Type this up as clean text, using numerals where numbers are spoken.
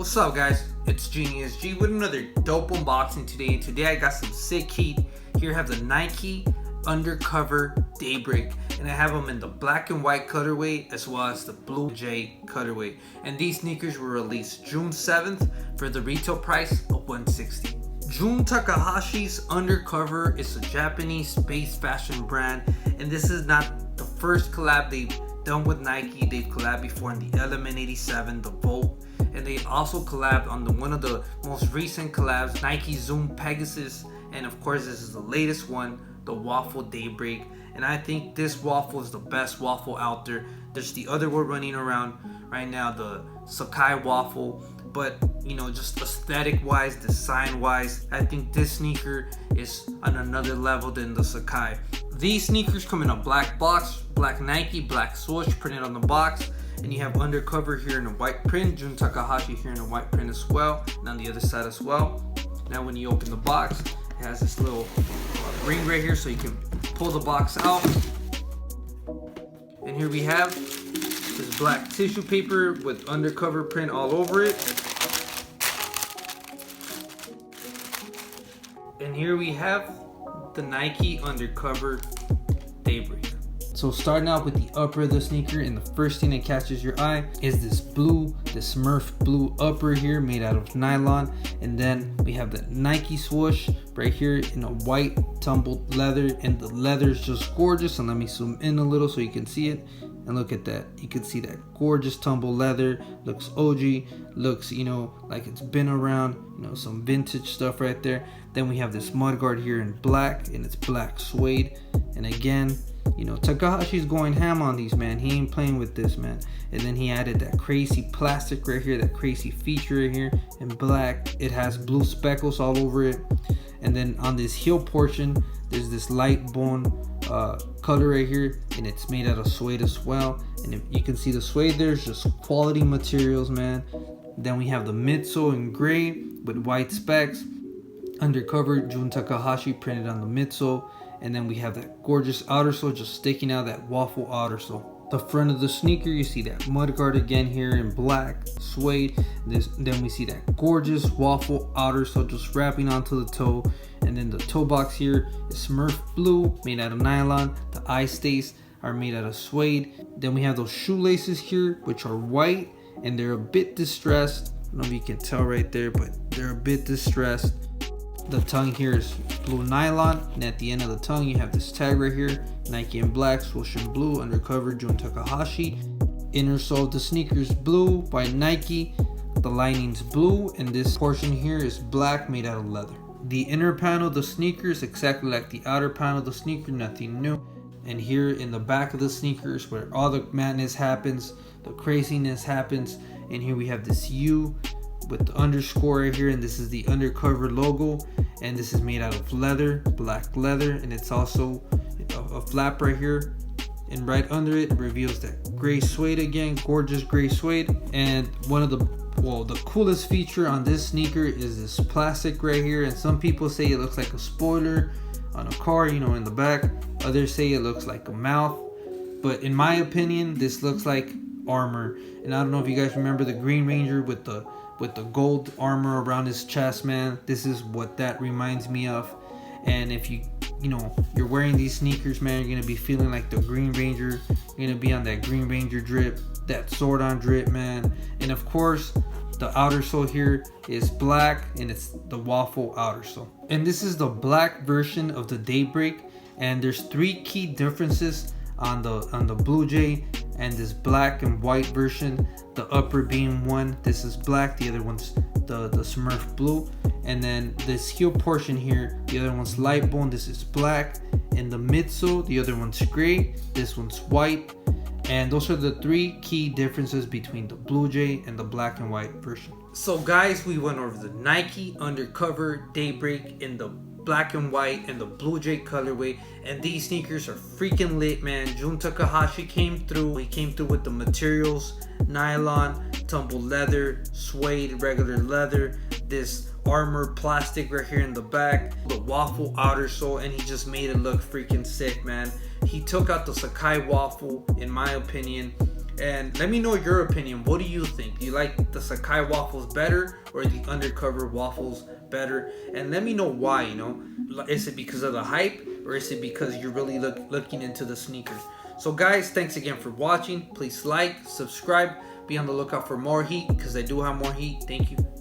What's up guys, it's Genius G with another dope unboxing today. And today I got some sick heat. Here I have the Nike Undercover Daybreak, and I have them in the black and white colorway as well as the Bluejay colorway. And these sneakers were released June 7th for the retail price of $160. Jun Takahashi's Undercover is a Japanese space fashion brand, and this is not the first collab they've done with Nike. They've collabed before in the Element 87, the Volt, and they also collabed on one of the most recent collabs, Nike Zoom Pegasus, and of course this is the latest one, the Waffle Daybreak. And I think this waffle is the best waffle out there. There's the other one running around right now, the Sakai waffle, but you know, just aesthetic wise, design wise, I think this sneaker is on another level than the Sakai. These sneakers come in a black box, black Nike, black swoosh printed on the box, and you have Undercover here in a white print, Jun Takahashi here in a white print as well, and on the other side as well. Now when you open the box, it has this little ring right here so you can pull the box out. And here we have this black tissue paper with Undercover print all over it. And here we have the Nike Undercover Daybreak. So starting out with the upper of the sneaker, and the first thing that catches your eye is this Smurf blue upper here made out of nylon. And then we have the Nike swoosh right here in a white tumbled leather, and the leather is just gorgeous. And let me zoom in a little so you can see it. And look at that, you can see that gorgeous tumbled leather. Looks OG, looks, you know, like it's been around, you know, some vintage stuff right there. Then we have this mudguard here in black, and it's black suede. And again, you know, Takahashi's going ham on these, man. He ain't playing with this, man. And then he added that crazy plastic right here, that crazy feature right here in black. It has blue speckles all over it. And then on this heel portion, there's this light bone color right here, and it's made out of suede as well. And if you can see the suede, there's just quality materials, man. Then we have the midsole in gray with white specks. Undercover Jun Takahashi printed on the midsole. And then we have that gorgeous outersole just sticking out, that waffle outersole. The front of the sneaker, you see that mudguard again here in black suede. Then we see that gorgeous waffle outersole just wrapping onto the toe. And then the toe box here is Smurf blue made out of nylon. The eye stays are made out of suede. Then we have those shoelaces here, which are white, and they're a bit distressed. I don't know if you can tell right there, but they're a bit distressed. The tongue here is blue nylon, and at the end of the tongue you have this tag right here, Nike in black, swoosh in blue, Undercover Jun Takahashi. Inner sole of the sneaker is blue by Nike, the lining's blue, and this portion here is black made out of leather. The inner panel of the sneaker is exactly like the outer panel of the sneaker, nothing new. And here in the back of the sneakers where all the madness happens, the craziness happens, and here we have this U with the underscore right here, and this is the Undercover logo, and this is made out of leather, black leather, and it's also a flap right here, and right under it reveals that gray suede again, gorgeous gray suede. And one of the coolest feature on this sneaker is this plastic right here, and some people say it looks like a spoiler on a car, you know, in the back. Others say it looks like a mouth, but in my opinion this looks like armor. And I don't know if you guys remember the Green Ranger with the gold armor around his chest, man. This is what that reminds me of. And if you're wearing these sneakers, man, you're gonna be feeling like the Green Ranger. You're gonna be on that Green Ranger drip, that sword on drip, man. And of course the outer sole here is black, and it's the waffle outer sole. And this is the black version of the Daybreak, and there's three key differences on the Bluejay and this black and white version. The upper being one, this is black, the other one's the Smurf blue. And then this heel portion here, the other one's light bone, this is black. And the midsole, the other one's gray, this one's white. And those are the three key differences between the Bluejay and the black and white version. So guys, we went over the Nike Undercover Daybreak in the black and white and the Bluejay colorway, and these sneakers are freaking lit, man. Jun Takahashi came through. He came through with the materials, nylon, tumbled leather, suede, regular leather, this armor plastic right here in the back, the waffle outer sole, and he just made it look freaking sick, man. He took out the Sakai waffle, in my opinion, And let me know your opinion. What do you think? Do you like the Sakai waffles better or the undercover waffles better? And let me know why, you know. Is it because of the hype or is it because you're really looking into the sneaker? So guys, thanks again for watching. Please like, subscribe, be on the lookout for more heat because I do have more heat. Thank you.